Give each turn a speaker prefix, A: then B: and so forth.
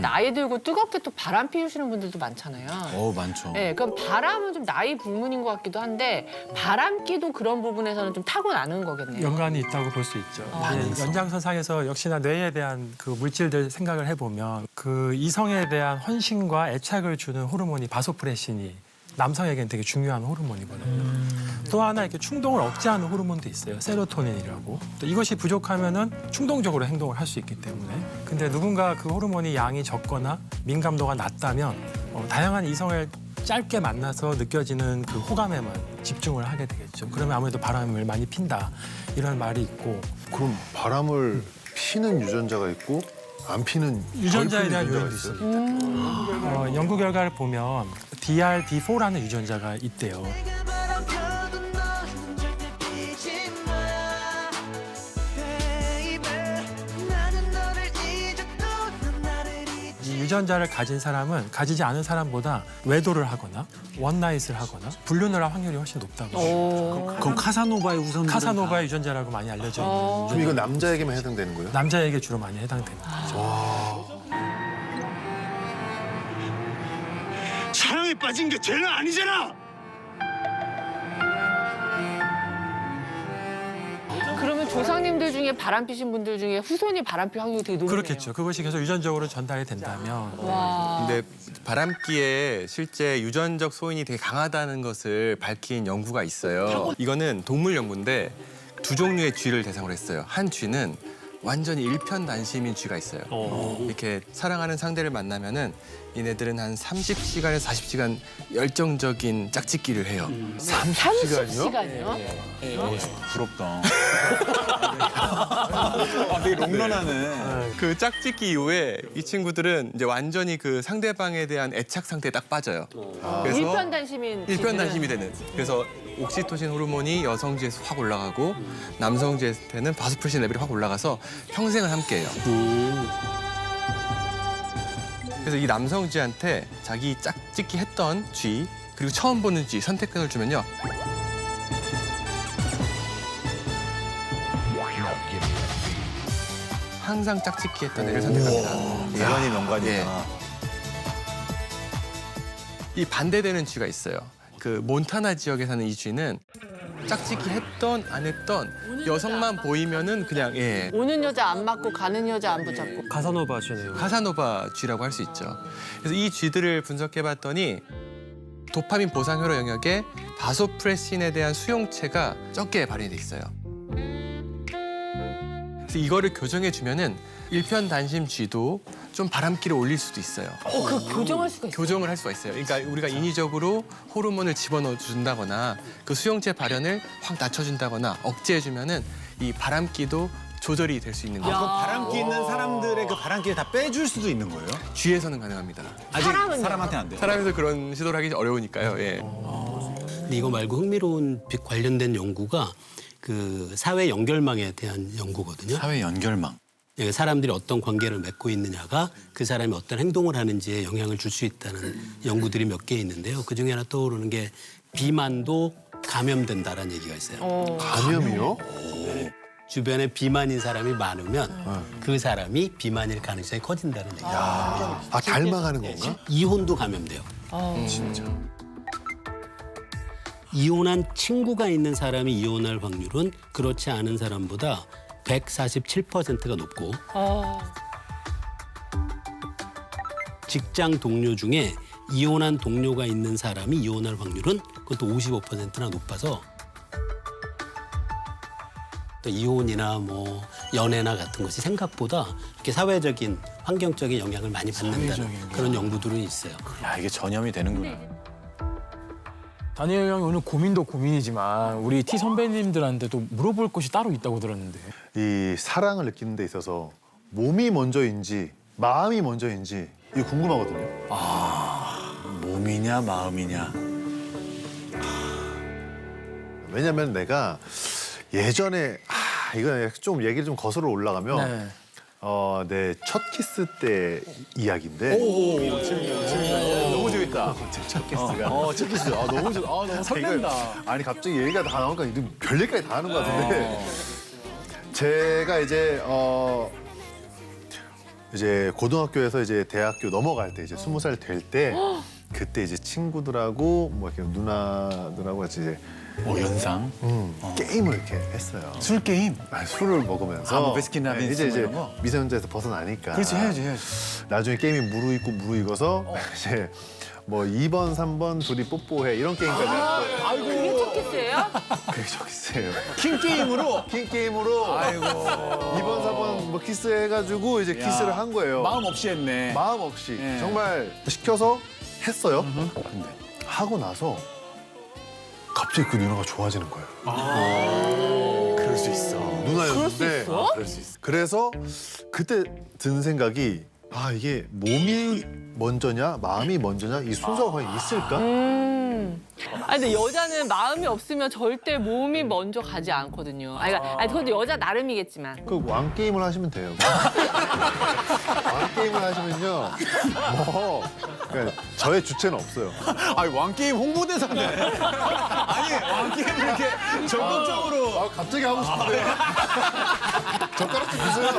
A: 나이 들고 뜨겁게 또 바람 피우시는 분들도 많잖아요.
B: 많죠.
A: 네, 그럼 바람은 좀 나이 불문인 것 같기도 한데 바람기도 그런 부분에서는 좀 타고나는 거겠네요.
C: 연관이 있다고 볼 수 있죠. 연장선상에서 역시나 뇌에 대한 그 물질들 생각을 해보면 그 이성에 대한 헌신과 애착을 주는 호르몬이 바소프레신이 남성에게는 되게 중요한 호르몬이거든요. 또 하나 이렇게 충동을 억제하는 호르몬도 있어요. 세로토닌이라고. 또 이것이 부족하면은 충동적으로 행동을 할 수 있기 때문에. 근데 누군가 그 호르몬이 양이 적거나 민감도가 낮다면 다양한 이성을 짧게 만나서 느껴지는 그 호감에만 집중을 하게 되겠죠. 그러면 아무래도 바람을 많이 핀다 이런 말이 있고.
D: 그럼 바람을 피는 유전자가 있고 안 피는
C: 유전자에
D: 덜
C: 대한
D: 피는
C: 요인도
D: 유전자가
C: 있습니다. 연구 결과를 보면 DRD4라는 유전자가 있대요. 이 유전자를 가진 사람은 가지지 않은 사람보다 외도를 하거나 원나잇을 하거나 불륜을 할 확률이 훨씬 높다고 합니다.
B: 그럼 카사노바의 후손
C: 카사노바의 유전자라고 많이 알려져 있는
D: 그럼 이건 남자에게만 해당되는 거예요?
C: 남자에게 주로 많이 해당됩니다.
E: 사랑에 빠진 게 죄는 아니잖아.
A: 그러면 조상님들 중에 바람 피신 분들 중에 후손이 바람 필 확률이 되게 높네요.
C: 그렇겠죠. 그것이 계속 유전적으로 전달이 된다면
A: 와.
F: 근데 바람기에 실제 유전적 소인이 되게 강하다는 것을 밝힌 연구가 있어요. 이거는 동물 연구인데 두 종류의 쥐를 대상으로 했어요. 한 쥐는 완전히 일편단심인 쥐가 있어요. 이렇게 사랑하는 상대를 만나면은 얘네들은 한 30시간에서 40시간 열정적인 짝짓기를 해요.
A: 30시간이요?
B: 부럽다. 아, 되게 롱런하네.
F: 그 짝짓기 이후에 이 친구들은 이제 완전히 그 상대방에 대한 애착 상태에 딱 빠져요. 그래서
A: 일편단심인
F: 일편단심이 되는. 그래서 옥시토신 호르몬이 여성지에서 확 올라가고 남성지에는 바소프레신 레벨이 확 올라가서 평생을 함께해요. 그래서 이 남성쥐한테 자기 짝짓기 했던 쥐 그리고 처음 보는 쥐 선택권을 주면요. 항상 짝짓기 했던 애를 선택합니다.
B: 대관이 명관이다.
F: 이 반대되는 쥐가 있어요. 그 몬타나 지역에 사는 이 쥐는 짝짓기 했던 안 했던 여성만 보이면은 그냥
A: 오는 여자 안 맞고 가는 여자 안 붙잡고.
C: 카사노바 쥐네요.
F: 카사노바 쥐라고 할 수 있죠. 그래서 이 쥐들을 분석해봤더니 도파민 보상 효로 영역에 바소프레신에 대한 수용체가 적게 발현이 돼 있어요. 그래서 이거를 교정해주면은 일편단심 쥐도 좀 바람기를 올릴 수도 있어요.
A: 그 교정할 수가 있어요.
F: 교정을 할 수가 있어요. 그러니까 우리가 인위적으로 호르몬을 집어넣어 준다거나 그 수용체 발현을 확 낮춰준다거나 억제해주면은 이 바람기도 조절이 될 수 있는 거죠.
B: 그럼 바람기 있는 사람들의 그 바람기를 다 빼줄 수도 있는 거예요?
F: 쥐에서는 가능합니다.
B: 아직
A: 사람은요?
B: 사람한테 안 돼.
F: 사람에서 그런 시도를 하기 어려우니까요. 예.
G: 근데 이거 말고 흥미로운 관련된 연구가 그 사회 연결망에 대한 연구거든요.
B: 사회 연결망.
G: 예, 사람들이 어떤 관계를 맺고 있느냐가 그 사람이 어떤 행동을 하는지에 영향을 줄 수 있다는 연구들이 몇 개 있는데요. 그중에 하나 떠오르는 게 비만도 감염된다라는 얘기가 있어요.
D: 감염이요?
G: 주변에 비만인 사람이 많으면 그 사람이 비만일 가능성이 커진다는 얘기예요.
D: 아, 닮아가는 건가?
G: 이혼도 감염돼요.
D: 진짜.
G: 이혼한 친구가 있는 사람이 이혼할 확률은 그렇지 않은 사람보다 147%가 높고 직장 동료 중에 이혼한 동료가 있는 사람이 이혼할 확률은 그것도 55%나 높아서 또 이혼이나 뭐 연애나 같은 것이 생각보다 이렇게 사회적인 환경적인 영향을 많이 받는다는 그런 연구들은 있어요.
B: 야, 이게 전염이 되는구나.
H: 다니엘 형이 오늘 고민도 고민이지만 우리 T 선배님들한테도 물어볼 것이 따로 있다고 들었는데.
D: 이 사랑을 느끼는 데 있어서 몸이 먼저인지 마음이 먼저인지 이거 궁금하거든요.
B: 몸이냐 마음이냐.
D: 왜냐면 내가 예전에 이거 좀 얘기를 좀 거슬러 올라가면
H: 네.
D: 내 첫 키스 때 이야기인데. 너무 재밌다. 첫 키스가. 첫 키스. 너무 좋. 너무
H: 설렌다.
D: 아니 갑자기 얘기가 다 나오니까 이거 별 얘기까지 다 하는 것 같은데. 제가 이제 이제 고등학교에서 이제 대학교 넘어갈 때 이제 20살 될 때 그때 이제 친구들하고 뭐 이렇게 누나들하고 같이 이제
B: 연상.
D: 게임을 이렇게 했어요.
B: 술 게임.
D: 술을 먹으면서
B: 뭐 베스킨라빈스
D: 이제
B: 뭐 이런 거?
D: 미성년자에서 벗어나니까.
B: 그렇지, 해야지.
D: 나중에 게임이 무르익어서 이제 뭐 2번, 3번 둘이 뽀뽀해 이런 게임까지 했어요.
A: 그게 첫 키스예요?
D: 그게 저기세요.
B: 킹 게임으로.
D: 킹 게임으로
B: 아이고.
D: 2번, 4번 뭐 키스해가지고 이제 키스를 한 거예요.
B: 마음 없이 했네.
D: 마음 없이
B: 예.
D: 정말 시켜서 했어요. 근데 하고 나서 갑자기 그 누나가 좋아지는 거예요.
B: 그럴 수 있어.
D: 누나였는데
A: 그럴 수 있어?
D: 그래서 그때 든 생각이 아 이게 몸이 먼저냐 마음이 먼저냐 이 순서가 과연 있을까?
A: 아 근데 여자는 마음이 없으면 절대 몸이 먼저 가지 않거든요. 아니 그것도 여자 나름이겠지만.
D: 그 왕 게임을 하시면 돼요. 왕 게임을 하시면요, 뭐 그러니까 저의 주체는 없어요.
B: 아니, 왕게임 홍보대사네. 아니, 왕게임 이렇게 적극적으로.
D: 갑자기 하고 싶은데 젓가락 좀 주세요.